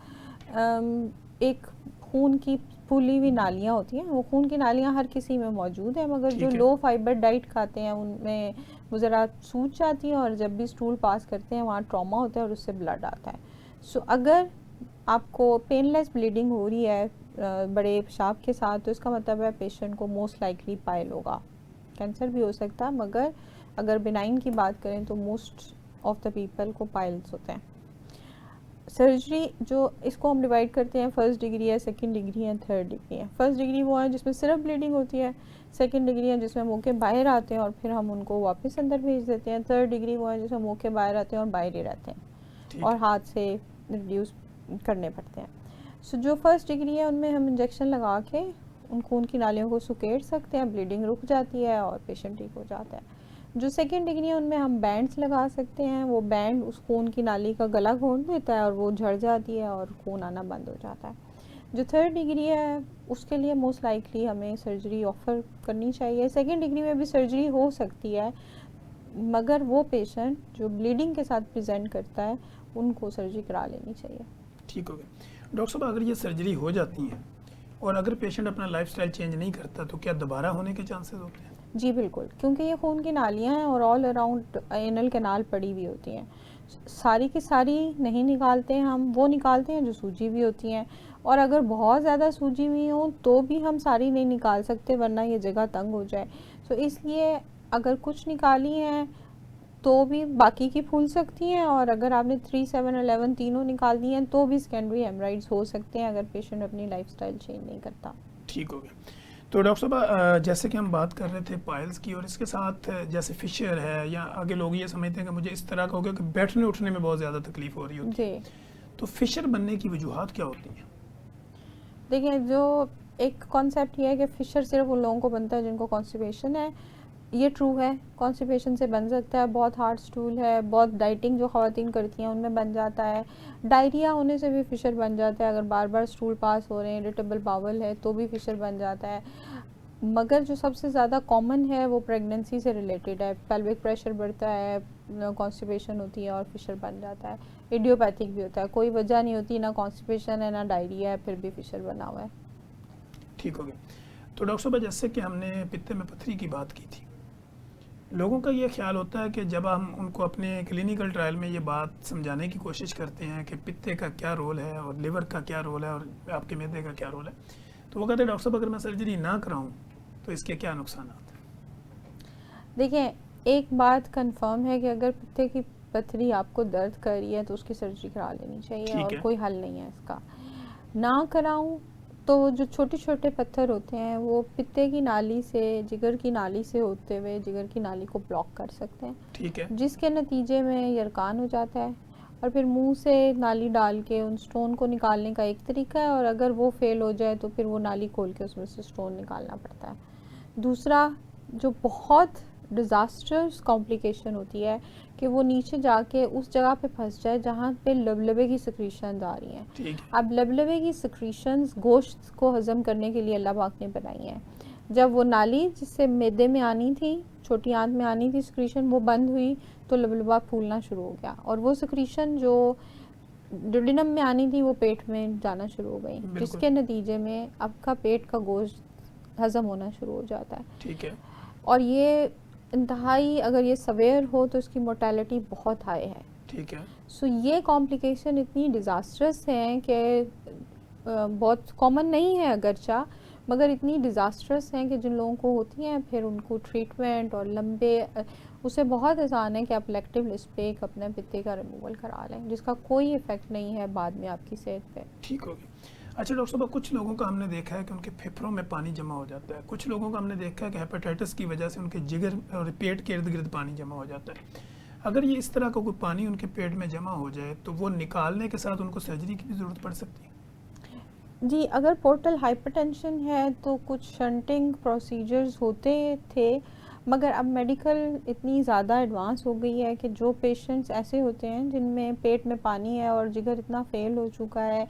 एक खून की फूली हुई नालियाँ होती हैं। वो खून की नालियाँ हर किसी में मौजूद है, मगर जो लो फाइबर डाइट खाते हैं उनमें वो ज़रा सूज जाती हैं, और जब भी स्टूल पास करते हैं वहाँ ट्रॉमा होता है और उससे ब्लड आता है। सो अगर आपको पेनलेस ब्लीडिंग हो रही है बड़े पेशाब के साथ, तो इसका मतलब है पेशेंट को मोस्ट लाइकली पाइल होगा। कैंसर भी हो सकता है, मगर अगर बिनाइन की बात करें तो मोस्ट ऑफ द पीपल को पाइल्स होते हैं। सर्जरी जो इसको हम डिवाइड करते हैं, फर्स्ट डिग्री है, सेकंड डिग्री है, थर्ड डिग्री है। फर्स्ट डिग्री वो है जिसमें सिर्फ ब्लीडिंग होती है। सेकंड डिग्री है जिसमें मुँह के बाहर आते हैं और फिर हम उनको वापस अंदर भेज देते हैं। थर्ड डिग्री वो है जिसमें मुँह के बाहर आते हैं और बाहर ही रहते हैं और हाथ से रिड्यूस करने पड़ते हैं। सो जो फर्स्ट डिग्री है उनमें हम इंजेक्शन लगा के उन खून की नालियों को सुकेड़ सकते हैं, ब्लीडिंग रुक जाती है और पेशेंट ठीक हो जाता है। जो सेकेंड डिग्री है उनमें हम बैंड्स लगा सकते हैं। वो बैंड उस खून की नाली का गला घोंट देता है और वो झड़ जाती है और खून आना बंद हो जाता है। जो थर्ड डिग्री है उसके लिए मोस्ट लाइकली हमें सर्जरी ऑफ़र करनी चाहिए। सेकेंड डिग्री में भी सर्जरी हो सकती है, मगर वो पेशेंट जो ब्लीडिंग के साथ प्रेजेंट करता है उनको सर्जरी करा लेनी चाहिए। ठीक हो गया। डॉक्टर साहब, अगर ये सर्जरी हो जाती है और अगर पेशेंट अपना लाइफस्टाइल चेंज नहीं करता तो क्या दोबारा होने के चांसेस होते हैं? जी बिल्कुल, क्योंकि ये खून की नालियाँ हैं और ऑल अराउंड एनल कैनाल पड़ी हुई होती हैं। सारी की सारी नहीं निकालते हैं हम, वो निकालते हैं जो सूजी हुई होती हैं। और अगर बहुत ज़्यादा सूजी हुई हो तो भी हम सारी नहीं निकाल सकते, वरना ये जगह तंग हो जाए। तो इसलिए अगर कुछ निकाली हैं तो भी बाकी की फूल सकती हैं, और अगर आपने 3, 7, 11 तीनों निकाल दी हैं तो भी सेकेंडरी हेमराइड्स हो सकते हैं अगर पेशेंट अपनी लाइफस्टाइल चेंज नहीं करता। ठीक हो गया। तो डॉक्टर साहब, जैसे कि हम बात कर रहे थे पाइल्स की, और इसके साथ जैसे फिशर है, या आगे लोग ये समझते हैं कि मुझे इस तरह का हो गया कि बैठने उठने में बहुत ज़्यादा तकलीफ हो रही होती है, तो फिशर बनने की वजूहात क्या होती हैं? देखिए, जो एक कॉन्सेप्ट ये है कि फिशर सिर्फ उन लोगों को बनता है जिनको कॉन्स्टिपेशन है। ये ट्रू है, कॉन्स्टिपेशन से बन सकता है। बहुत हार्ड स्टूल है, बहुत डाइटिंग जो ख़वातीन करती हैं उनमें बन जाता है। डायरिया होने से भी फिशर बन जाता है। अगर बार बार स्टूल पास हो रहे हैं, इरिटेबल बाउल है, तो भी फिशर बन जाता है। मगर जो सबसे ज़्यादा कॉमन है वो प्रेगनेंसी से रिलेटेड है। पेल्विक प्रेशर बढ़ता है, कॉन्स्टिपेशन होती है और फिशर बन जाता है। इडियोपैथिक भी होता है, कोई वजह नहीं होती, ना कॉन्स्टिपेशन है ना डायरिया है, फिर भी फिशर बना हुआ है। ठीक हो गया। तो डॉक्टर साहब, जैसे कि हमने पित्ते में पथरी की बात की थी, लोगों का ये ख्याल होता है कि जब हम उनको अपने क्लिनिकल ट्रायल में ये बात समझाने की कोशिश करते हैं कि पित्ते का क्या रोल है और लिवर का क्या रोल है और आपके मैदे का क्या रोल है, तो वो कहते हैं डॉक्टर साहब अगर मैं सर्जरी ना कराऊं तो इसके क्या नुकसान हैं? देखिए, एक बात कंफर्म है कि अगर पित्ते की पथरी आपको दर्द कर रही है तो उसकी सर्जरी करा लेनी चाहिए, और कोई हल नहीं है इसका। ना कराऊं तो जो छोटे छोटे पत्थर होते हैं वो पित्ते की नाली से, जिगर की नाली से होते हुए जिगर की नाली को ब्लॉक कर सकते हैं। ठीक है। जिसके नतीजे में यरकान हो जाता है, और फिर मुंह से नाली डाल के उन स्टोन को निकालने का एक तरीका है, और अगर वो फेल हो जाए तो फिर वो नाली खोल के उसमें से स्टोन निकालना पड़ता है। दूसरा जो बहुत डिज़ास्टर्स कॉम्प्लिकेशन होती है कि वो नीचे जाके उस जगह पे फंस जाए जहाँ पे लबलबे की सिक्रीशंस आ रही हैं। अब लबलबे की सिक्रीशंस गोश्त को हज़म करने के लिए अल्लाह पाक ने बनाई हैं। जब वो नाली जिससे मैदे में आनी थी, छोटी आंत में आनी थी सिक्रीशन, वो बंद हुई तो लबलबा फूलना शुरू हो गया, और वो सिक्रीशन जो डिडिनम में आनी थी वो पेट में जाना शुरू हो गई, जिसके नतीजे में आपका पेट का गोश्त हज़म होना शुरू हो जाता है। ठीक है। और ये इंतहाई, अगर ये सवेयर हो तो इसकी मोर्टेलिटी बहुत हाई है। ठीक है। सो ये कॉम्प्लिकेशन इतनी डिज़ास्टरस हैं कि बहुत कॉमन नहीं है अगरचा, मगर इतनी डिज़ास्टरस हैं कि जिन लोगों को होती हैं फिर उनको ट्रीटमेंट और लंबे, उसे बहुत आसान है कि आप इलेक्टिव लिस्ट पे एक अपने पित्ते का रिमूवल करा लें, जिसका कोई इफ़ेक्ट नहीं है बाद में आपकी सेहत पे। ठीक हो गया। अच्छा डॉक्टर साहब, कुछ लोगों का हमने देखा है कि उनके फेफड़ों में पानी जमा हो जाता है, कुछ लोगों का हमने देखा है कि हेपेटाइटिस की वजह से उनके जिगर और पेट के इर्द गिर्द पानी जमा हो जाता है। अगर ये इस तरह का कोई पानी उनके पेट में जमा हो जाए तो वो निकालने के साथ उनको सर्जरी की भी ज़रूरत पड़ सकती है? जी, अगर पोर्टल हाइपरटेंशन है तो कुछ शंटिंग प्रोसीजर्स होते थे, मगर अब मेडिकल इतनी ज़्यादा एडवांस हो गई है कि जो पेशेंट्स ऐसे होते हैं जिनमें पेट में पानी है और जिगर इतना फेल हो चुका है,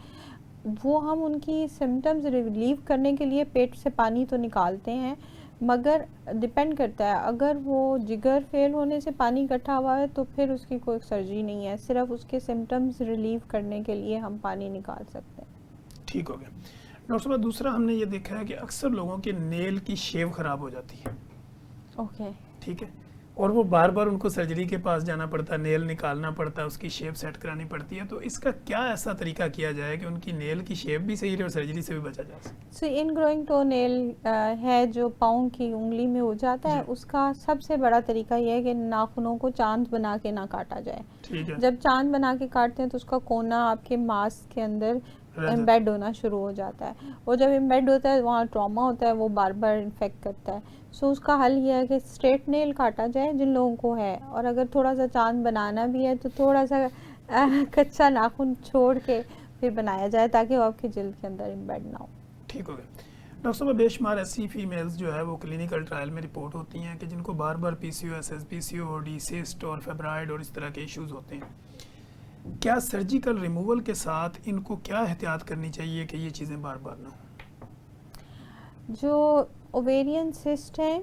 वो हम उनकी सिम्टम्स रिलीव करने के लिए पेट से पानी तो निकालते हैं, मगर डिपेंड करता है, अगर वो जिगर फेल होने से पानी इकट्ठा हुआ है तो फिर उसकी कोई सर्जरी नहीं है, सिर्फ उसके सिम्टम्स रिलीव करने के लिए हम पानी निकाल सकते हैं। ठीक हो गया। डॉक्टर साहब, दूसरा हमने ये देखा है कि अक्सर लोगों के नेल की शेव ख़राब हो जाती है। ओके। ठीक है, और वो बार बार उनको सर्जरी के पास जाना पड़ता है, नेल निकालना पड़ता है, उसकी शेप सेट करानी पड़ती है, तो इसका क्या ऐसा तरीका किया जाए कि उनकी नेल की शेप भी सही रहे और सर्जरी से भी बचा जा सके? सो इन ग्रोइंग टो नेल है जो पाँव की उंगली में हो जाता है, जी। उसका सबसे बड़ा तरीका ये है कि नाखूनों को चांद बना के ना काटा जाए। ठीक है। जब चांद बना के काटते हैं तो उसका कोना आपके मांस के अंदर रह जाता एम्बेड होना शुरू हो जाता है, और जब एम्बेड होता है वहाँ ट्रॉमा होता है, वो बार बार इन्फेक्ट करता है। सो उसका हल ये है कि स्ट्रेट नेल काटा जाए जिन लोगों को है, और अगर थोड़ा सा चांद बनाना भी है तो थोड़ा सा कच्चा नाखून छोड़ के फिर बनाया जाए ताकि वो आपकी जिल्द के अंदर एम्बेड ना हो। ठीक हो गया। डॉक्टर साहब, बेशुमार ऐसी फीमेल्स जो है वो क्लिनिकल ट्रायल में रिपोर्ट होती हैं कि जिनको बार बार PCOS, PCOD, सिस्ट और फेब्राइड और इस तरह के इश्यूज होते हैं। क्या सर्जिकल रिमूवल के साथ इनको क्या एहतियात करनी चाहिए कि ये चीज़ें बार बार ना हो? जो ओवेरियन सिस्ट हैं,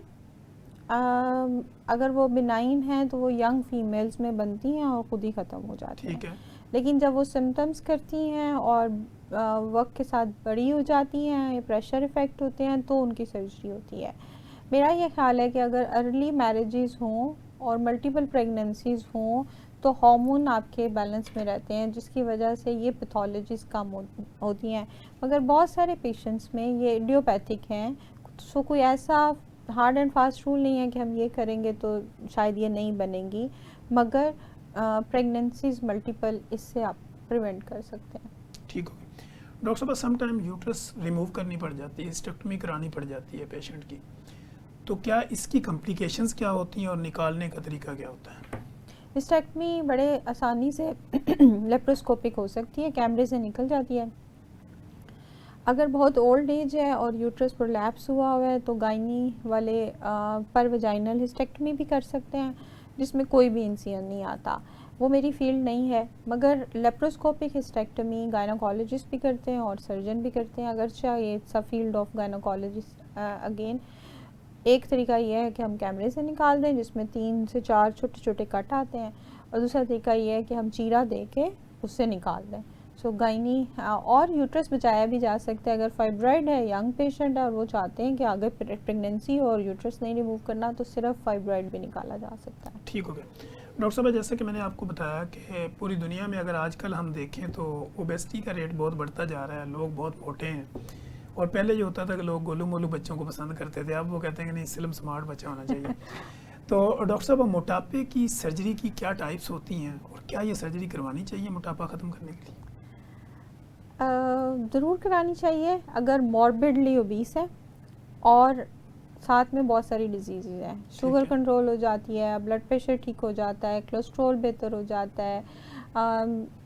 अगर वो बिनाइन हैं तो वो यंग फीमेल्स में बनती हैं और ख़ुद ही ख़त्म हो जाती हैं। ठीक है। लेकिन जब वो सिम्टम्स करती हैं और वक्त के साथ बड़ी हो जाती हैं या प्रेशर इफ़ेक्ट होते हैं तो उनकी सर्जरी होती है। मेरा ये ख्याल है कि अगर अर्ली मैरिजेस हों और मल्टीपल प्रेगनेंसीज हों तो हार्मोन आपके बैलेंस में रहते हैं, जिसकी वजह से ये पैथोलॉजीज़ कम होती हैं। मगर बहुत सारे पेशेंट्स में ये इडियोपैथिक हैं, सो कोई ऐसा हार्ड एंड फास्ट रूल नहीं है कि हम ये करेंगे तो शायद ये नहीं बनेंगी, मगर प्रेगनेंसीज मल्टीपल इससे आप प्रिवेंट कर सकते हैं। ठीक हो गया। डॉक्टर साहब, सम टाइम यूट्रस रिमूव करनी पड़ जाती है, हिस्टेक्टमी करानी पड़ जाती है पेशेंट की, तो क्या इसकी कॉम्प्लिकेशंस क्या होती हैं और निकालने का तरीका क्या होता है? हिस्टेक्टमी बड़े आसानी से लेप्रोस्कोपिक हो सकती है, कैमरे से निकल जाती है। अगर बहुत ओल्ड एज है और यूट्रस प्रोलैप्स हुआ है तो गायनी वाले पर वजाइनल हिस्टेक्टमी भी कर सकते हैं, जिसमें कोई भी इंसिजन नहीं आता। वो मेरी फील्ड नहीं है, मगर लेप्रोस्कोपिक हिस्टेक्टमी गायनोकोलॉजिस्ट भी करते हैं और सर्जन भी करते हैं, अगरचे ये सब फील्ड ऑफ गायनोकोलॉजिस्ट। अगेन एक तरीका ये है कि हम कैमरे से निकाल दें, जिसमें 3 से 4 छोटे छोटे कट आते हैं, और दूसरा तरीका ये है कि हम चीरा दे के उससे निकाल दें। सो गायनी और यूट्रस बचाया भी जा सकता है। अगर फाइब्रॉइड है, यंग पेशेंट है और वो चाहते हैं कि आगे प्रेगनेंसी और यूट्रस नहीं रिमूव करना, तो सिर्फ फाइब्रॉइड भी निकाला जा सकता है। ठीक हो गया। डॉक्टर साहब, जैसे कि मैंने आपको बताया कि पूरी दुनिया में अगर आजकल हम देखें तो ओबेसिटी का रेट बहुत बढ़ता जा रहा है, लोग बहुत मोटे हैं, और पहले जो होता था कि लोग गोलू मोलू बच्चों को पसंद करते थे, अब वो कहते हैं कि नहीं, स्लिम स्मार्ट बच्चा होना चाहिए। तो डॉक्टर साहब, मोटापे की सर्जरी की क्या टाइप्स होती हैं और क्या ये सर्जरी करवानी चाहिए मोटापा ख़त्म करने के लिए? ज़रूर करानी चाहिए अगर मॉर्बिडली ओबीस है और साथ में बहुत सारी डिजीज़ हैं। शुगर कंट्रोल हो जाती है, ब्लड प्रेशर ठीक हो जाता है, कोलेस्ट्रॉल बेहतर हो जाता है,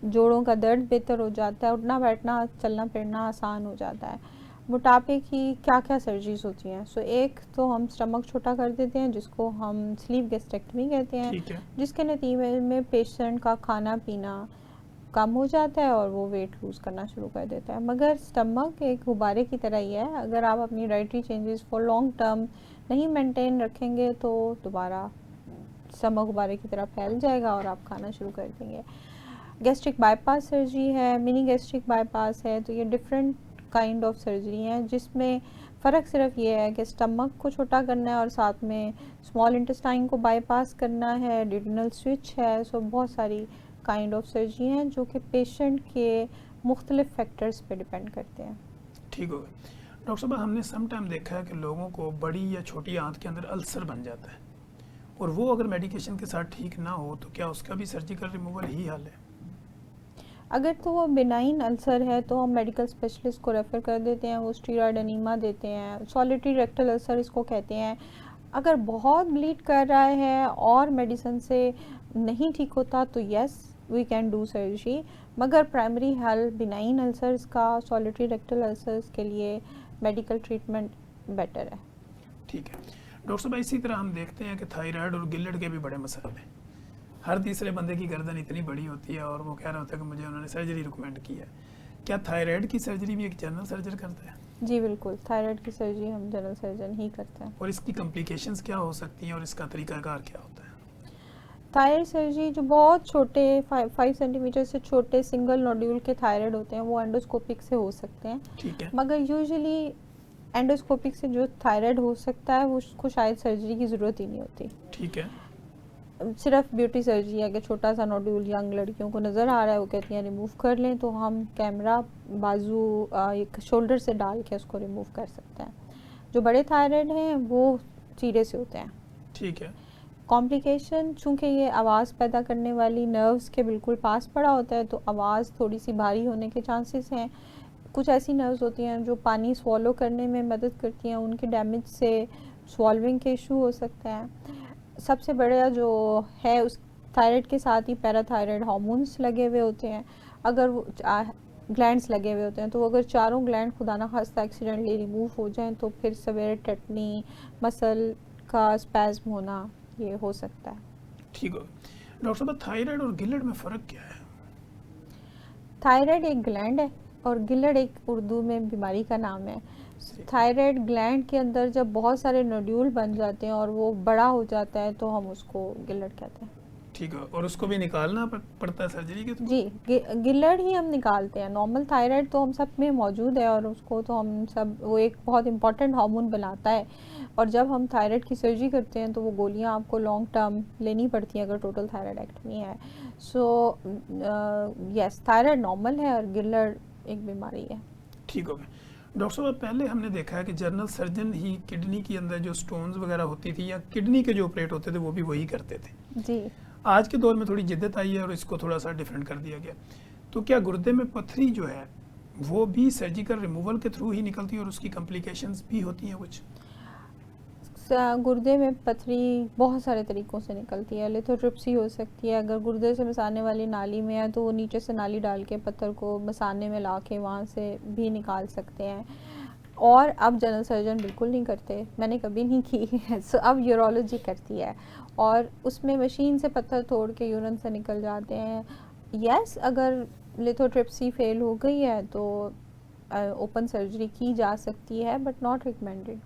जोड़ों का दर्द बेहतर हो जाता है, उठना बैठना चलना फिरना आसान हो जाता है। मोटापे की क्या क्या सर्जरीज होती हैं? सो एक तो हम स्टमक छोटा कर देते हैं, जिसको हम स्लीव गैस्ट्रेक्टमी कहते हैं, ठीक है। जिसके नतीजे में पेशेंट का खाना पीना कम हो जाता है और वो वेट लूज़ करना शुरू कर देता है। मगर स्टमक एक गुब्बारे की तरह ही है, अगर आप अपनी dietary changes for long term नहीं मेंटेन रखेंगे तो दोबारा स्टमक गुब्बारे की तरह फैल जाएगा और आप खाना शुरू कर देंगे। गैस्ट्रिक बाईपास सर्जरी है, मिनी गैस्ट्रिक बाईपास है, तो ये डिफरेंट काइंड ऑफ सर्जरी हैं, जिसमें फ़र्क सिर्फ ये है कि स्टमक को छोटा करना है और साथ में स्मॉल इंटेस्टाइन को बाईपास करना है, डिडनल स्विच है। सो बहुत सारी काइंड ऑफ सर्जरी हैं जो कि पेशेंट के मुख्तलिफ फैक्टर्स पे डिपेंड करते हैं। ठीक हो गया। डॉक्टर साहब, हमने सम टाइम देखा है कि लोगों को बड़ी या छोटी आंत के अंदर अल्सर बन जाता है, और वो अगर मेडिकेशन के साथ ठीक ना हो तो क्या उसका भी सर्जिकल रिमूवल ही हल है? अगर तो वो बिनाइन अल्सर है तो हम मेडिकल स्पेशलिस्ट को रेफ़र कर देते हैं, वो स्टीरॉयड एनीमा देते हैं, सॉलिटरी रेक्टल अल्सर इसको कहते हैं। अगर बहुत ब्लीड कर रहा है और मेडिसिन से नहीं ठीक होता तो yes we can do surgery, मगर प्राइमरी हेल्थ बिनाइन अल्सर्स का, सॉलिटरी रेक्टल अल्सर्स के लिए मेडिकल ट्रीटमेंट बेटर है। ठीक है डॉक्टर साहब, इसी तरह हम देखते हैं कि थायराइड और गिल्लड़ के भी बड़े मसले हैं। हर तीसरे बंदे की गर्दन इतनी बड़ी होती है और वो कह रहा होता है कि मुझे उन्होंने सर्जरी रिकमेंड की है। क्या थायराइड की सर्जरी भी एक जनरल सर्जन करता है? जी बिल्कुल, थायराइड की सर्जरी हम जनरल सर्जन ही करते हैं। और इसकी कॉम्प्लिकेशंस क्या हो सकती हैं और इसका तरीकाकार क्या होता है? थायराइड सर्जरी जो बहुत छोटे 5 सेंटीमीटर से छोटे सिंगल नोड्यूल के थायराइड होते हैं वो एंडोस्कोपिक से हो सकते हैं, ठीक है। मगर यूजुअली एंडोस्कोपिक से जो थायराइड हो सकता है वो उसको शायद सर्जरी की ज़रूरत ही नहीं होती। ठीक है। सिर्फ ब्यूटी सर्जरी है कि छोटा सा नोड्यूल यंग लड़कियों को नज़र आ रहा है, वो कहती हैं रिमूव कर लें, तो हम कैमरा बाजू एक शोल्डर से डाल के उसको रिमूव कर सकते हैं। जो बड़े थायराइड हैं वो चीरे से होते हैं। ठीक है। कॉम्प्लिकेशन, चूँकि ये आवाज़ पैदा करने वाली नर्व्स के बिल्कुल पास पड़ा होता है तो आवाज़ थोड़ी सी भारी होने के चांसेस हैं। कुछ ऐसी नर्व्स होती हैं जो पानी स्वॉलो करने में मदद करती हैं, उनके डैमेज से स्वॉल्विंग के इशू हो सकते हैं। सबसे बड़ा जो है उस थायराइड के साथ ही पैराथायराइड हार्मोन्स लगे हुए होते हैं। अगर वो ग्लैंड्स लगे हुए होते हैं तो अगर चारों ग्लैंड खुदा ना खास्ता एक्सीडेंटली रिमूव हो जाएं तो फिर सवेरे टेटनी, मसल का स्पैज्म होना ये हो सकता है। ठीक हो। डॉक्टर साहब, थायराइड और गिल्लड़ में फ़र्क क्या है? थायराइड एक ग्लैंड है और गिल्लड़ एक उर्दू में बीमारी का नाम है। थायराइड ग्लैंड के अंदर जब बहुत सारे नोड्यूल बन जाते हैं और वो बड़ा हो जाता है तो हम उसको गिल्लड़ कहते हैं। ठीक है। और उसको भी निकालना पड़ता है सर्जरी के थ्रू? जी, गिल्लड़ ही हम निकालते हैं। नॉर्मल थायराइड तो हम सब में मौजूद है और उसको तो हम सब, वो एक बहुत इंपॉर्टेंट हार्मोन बनाता है, और जब हम थायराइड की सर्जरी करते हैं तो वो गोलियां आपको लॉन्ग टर्म लेनी पड़ती हैं अगर टोटल थायराइडेक्टमी है। सो यस, थायराइड नॉर्मल है और गिल्लड़ एक बीमारी है। ठीक हो गया। डॉक्टर साहब, पहले हमने देखा है कि जनरल सर्जन ही किडनी के अंदर जो स्टोन्स वगैरह होती थी या किडनी के जो ऑपरेट होते थे वो भी वही करते थे। जी, आज के दौर में थोड़ी जिद्दत आई है और इसको थोड़ा सा डिफरेंट कर दिया गया। तो क्या गुर्दे में पथरी जो है वो भी सर्जिकल रिमूवल के थ्रू ही निकलती है और उसकी कॉम्प्लिकेशंस भी होती हैं कुछ? गुर्दे में पथरी बहुत सारे तरीक़ों से निकलती है। लिथोट्रिप्सी हो सकती है, अगर गुर्दे से मसाने वाली नाली में है तो वो नीचे से नाली डाल के पत्थर को मसाने में ला के वहाँ से भी निकाल सकते हैं। और अब जनरल सर्जन बिल्कुल नहीं करते, मैंने कभी नहीं की है। सो अब यूरोलॉजी करती है और उसमें मशीन से पत्थर तोड़ के यूरिन से निकल जाते हैं। यस, अगर लिथोट्रिप्सी फेल हो गई है तो ओपन सर्जरी की जा सकती है, बट नॉट रिकमेंडेड।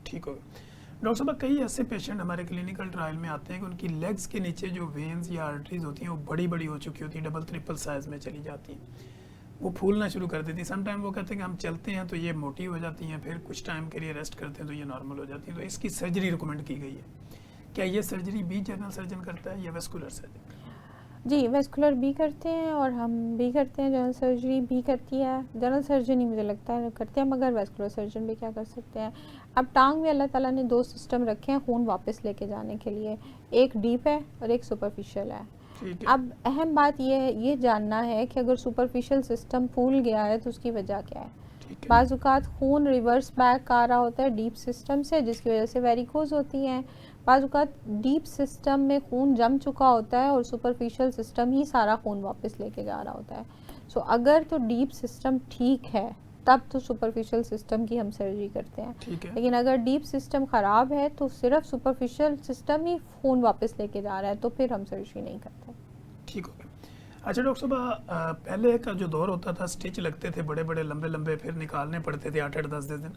ठीक हो गया। डॉक्टर साहब, कई ऐसे पेशेंट हमारे क्लिनिकल ट्रायल में आते हैं कि उनकी लेग्स के नीचे जो वेन्स या आर्टरीज होती हैं वो बड़ी बड़ी हो चुकी होती हैं, डबल ट्रिपल साइज में चली जाती हैं, वो फूलना शुरू कर देती हैं। समटाइम वो कहते हैं कि हम चलते हैं तो ये मोटी हो जाती हैं, फिर कुछ टाइम के लिए रेस्ट करते हैं तो ये नॉर्मल हो जाती हैं, तो इसकी सर्जरी रिकमेंड की गई है। क्या ये सर्जरी भी जनरल सर्जन करता है या वेस्कुलर सर्जन? जी, वेस्कुलर भी करते हैं और हम भी करते हैं, जनरल सर्जरी भी करती है। जनरल सर्जन ही मुझे लगता है करते हैं, मगर वेस्कुलर सर्जन भी क्या कर सकते हैं। अब टांग में अल्लाह ताला ने 2 सिस्टम रखे हैं खून वापस लेके जाने के लिए, एक डीप है और एक सुपरफिशियल है। ठीक है। अब अहम बात ये जानना है कि अगर सुपरफिशियल सिस्टम फूल गया है तो उसकी वजह क्या है। ठीक है। बाज़ औक़ात खून रिवर्स बैक आ रहा होता है डीप सिस्टम से, जिसकी वजह से वेरिकोज होती हैं। बाज़ औक़ात डीप सिस्टम में खून जम चुका होता है और सुपरफिशियल सिस्टम ही सारा खून वापस लेके जा रहा होता है। सो अगर तो डीप सिस्टम ठीक है तब तो सुपरफिशियल सिस्टम की हम सर्जरी करते हैं। ठीक है। लेकिन अगर डीप सिस्टम ख़राब है तो सिर्फ सुपरफिशियल सिस्टम ही खून वापस लेके जा रहा है तो फिर हम सर्जरी नहीं करते। ठीक हो गया। अच्छा डॉक्टर साहब, पहले का जो दौर होता था स्टिच लगते थे बड़े बड़े लंबे लंबे, फिर निकालने पड़ते थे 8-8 10-10 दिन।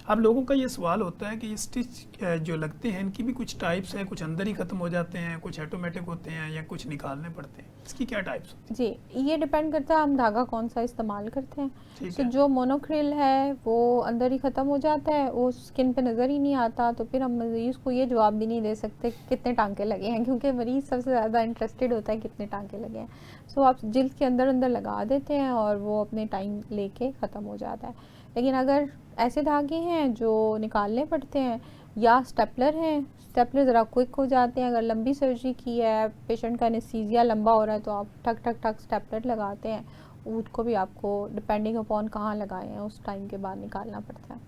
अब लोगों का ये सवाल होता है कि ये स्टिच जो लगते हैं इनकी भी कुछ टाइप्स हैं, कुछ अंदर ही ख़त्म हो जाते हैं, कुछ ऑटोमेटिक होते हैं या कुछ निकालने पड़ते हैं, इसकी क्या टाइप्स होती जी, ये डिपेंड करता है हम धागा कौन सा इस्तेमाल करते हैं। ठीक तो है। जो मोनोक्रिल है वो अंदर ही ख़त्म हो जाता है, वो स्किन पे नज़र ही नहीं आता, तो फिर हम मरीज़ को ये जवाब भी नहीं दे सकते कि कितने टांके लगे हैं, क्योंकि मरीज़ सबसे ज़्यादा इंटरेस्टेड होता है कितने टांके लगे हैं। सो आप जिल्द के अंदर अंदर लगा देते हैं और वो अपने टाइम लेके ख़त्म हो जाता है। लेकिन अगर ऐसे धागे हैं जो निकालने पड़ते हैं या स्टेपलर हैं, स्टेपलर ज़रा क्विक हो जाते हैं। अगर लंबी सर्जरी की है, पेशेंट का एनेस्थीसिया लंबा हो रहा है तो आप ठक ठक ठक स्टेपलर लगाते हैं, उसको भी आपको डिपेंडिंग अपॉन कहाँ लगाए हैं उस टाइम के बाद निकालना पड़ता है।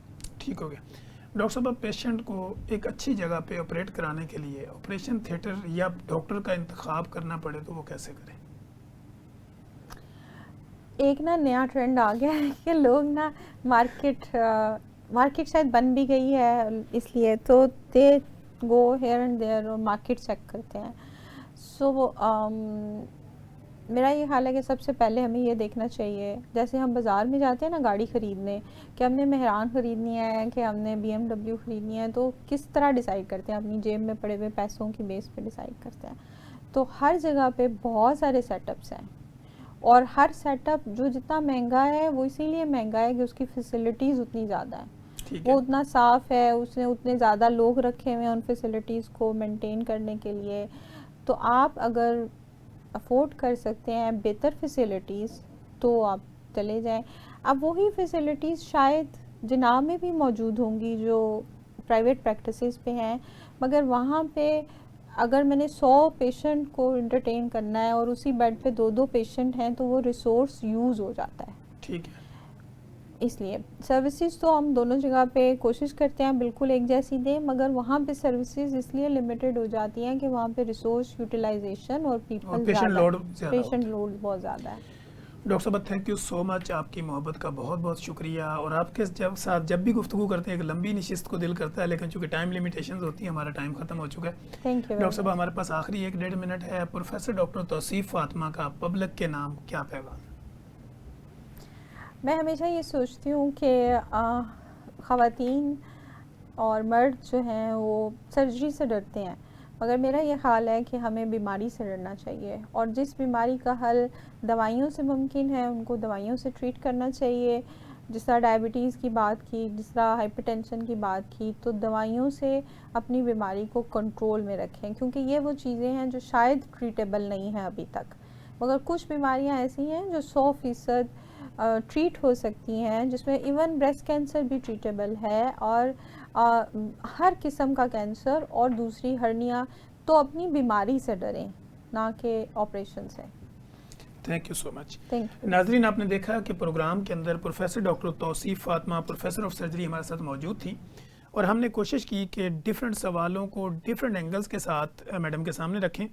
ठीक हो गया। डॉक्टर साहब, पेशेंट को एक अच्छी जगह पे ऑपरेट कराने के लिए ऑपरेशन थिएटर या डॉक्टर का इंतखाब करना पड़े तो वो कैसे करें? एक ना नया ट्रेंड आ गया है कि लोग ना मार्केट शायद बन भी गई है इसलिए, तो दे गो हेयर एंड देयर और मार्केट चेक करते हैं। सो मेरा ये ख्याल है कि सबसे पहले हमें ये देखना चाहिए, जैसे हम बाज़ार में जाते हैं ना गाड़ी ख़रीदने, कि हमने मेहरान ख़रीदनी है कि हमने BMW ख़रीदनी है, तो किस तरह डिसाइड करते हैं? अपनी जेब में पड़े हुए पैसों की बेस पे डिसाइड करते हैं। तो हर जगह पे बहुत सारे सेटअप्स हैं, और हर सेटअप जो जितना महंगा है वो इसीलिए महंगा है कि उसकी फैसिलिटीज़ उतनी ज़्यादा है, वो उतना साफ़ है, उसने उतने ज़्यादा लोग रखे हुए हैं उन फैसिलिटीज़ को मेंटेन करने के लिए। तो आप अगर अफोर्ड कर सकते हैं बेहतर फैसिलिटीज़ तो आप चले जाएं। अब वही फैसिलिटीज़ शायद जिन्ना में भी मौजूद होंगी जो प्राइवेट प्रैक्टिसेस पे हैं, मगर वहाँ पे अगर मैंने 100 पेशेंट को एंटरटेन करना है और उसी बेड पे 2-2 पेशेंट हैं तो वो रिसोर्स यूज़ हो जाता है। ठीक है। इसलिए सर्विसेज तो हम दोनों जगह पे कोशिश करते हैं बिल्कुल एक जैसी दें, मगर वहाँ पे सर्विसेज इसलिए लिमिटेड हो जाती हैं कि वहाँ पे रिसोर्स यूटिलाइजेशन और पीपल पेशेंट लोड बहुत ज़्यादा है। डॉक्टर साहब, थैंक यू सो मच, आपकी मोहब्बत का बहुत बहुत शुक्रिया। और आपके जब भी गुफ्तगू करते हैं एक लंबी नशिस्त को दिल करता है, लेकिन चूंकि टाइम लिमिटेशंस होती है, हमारा टाइम ख़त्म हो चुका है। थैंक यू डॉक्टर साहब, हमारे पास आखिरी 1-1.5 मिनट है। प्रोफेसर डॉक्टर तौसीफ फातिमा का पब्लिक के नाम क्या पैगाम? मैं हमेशा ये सोचती हूँ कि ख़वातीन और मर्द जो हैं वो सर्जरी से डरते हैं, मगर मेरा ये ख्याल है कि हमें बीमारी से डरना चाहिए, और जिस बीमारी का हल दवाइयों से मुमकिन है उनको दवाइयों से ट्रीट करना चाहिए। जिस तरह डायबिटीज़ की बात की, जिस तरह हाइपरटेंशन की बात की, तो दवाइयों से अपनी बीमारी को कंट्रोल में रखें, क्योंकि ये वो चीज़ें हैं जो शायद ट्रीटेबल नहीं हैं अभी तक, मगर कुछ बीमारियां ऐसी हैं जो 100% ट्रीट हो सकती हैं, जिसमें इवन ब्रेस्ट कैंसर भी ट्रीटेबल है, और हर किस्म का कैंसर और दूसरी हर्निया। तो अपनी बीमारी से डरें, ना कि ऑपरेशन से। Thank you so much. Thank you. नाजरीन, आपने देखा कि प्रोग्राम के अंदर professor doctor Tauseef Fatima, professor of surgery, हमारे साथ मौजूद थी, और हमने कोशिश की कि डिफरेंट सवालों को डिफरेंट एंगल्स के साथ मैडम के सामने रखें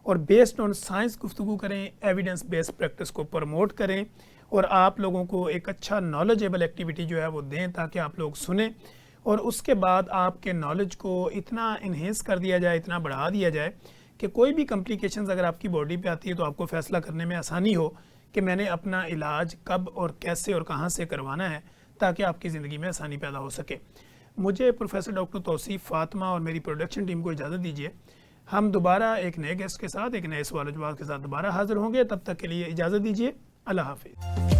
और बेस्ड ऑन साइंस गुफ्तगू करें, एविडेंस बेस्ड प्रैक्टिस को प्रमोट करें, और आप लोगों को एक अच्छा नॉलेजेबल एक्टिविटी जो है वो दें ताकि आप लोग सुने, और उसके बाद आपके नॉलेज को इतना इन्हेंस कर दिया जाए, इतना बढ़ा दिया जाए कि कोई भी कॉम्प्लिकेशंस अगर आपकी बॉडी पे आती है तो आपको फ़ैसला करने में आसानी हो कि मैंने अपना इलाज कब और कैसे और कहाँ से करवाना है, ताकि आपकी ज़िंदगी में आसानी पैदा हो सके। मुझे प्रोफेसर डॉक्टर तौसीफ फातिमा और मेरी प्रोडक्शन टीम को इजाज़त दीजिए। हम दोबारा एक नए गेस्ट के साथ, एक नए सवाल जवाब के साथ दोबारा हाजिर होंगे। तब तक के लिए इजाज़त दीजिए। अल्लाह हाफिज़।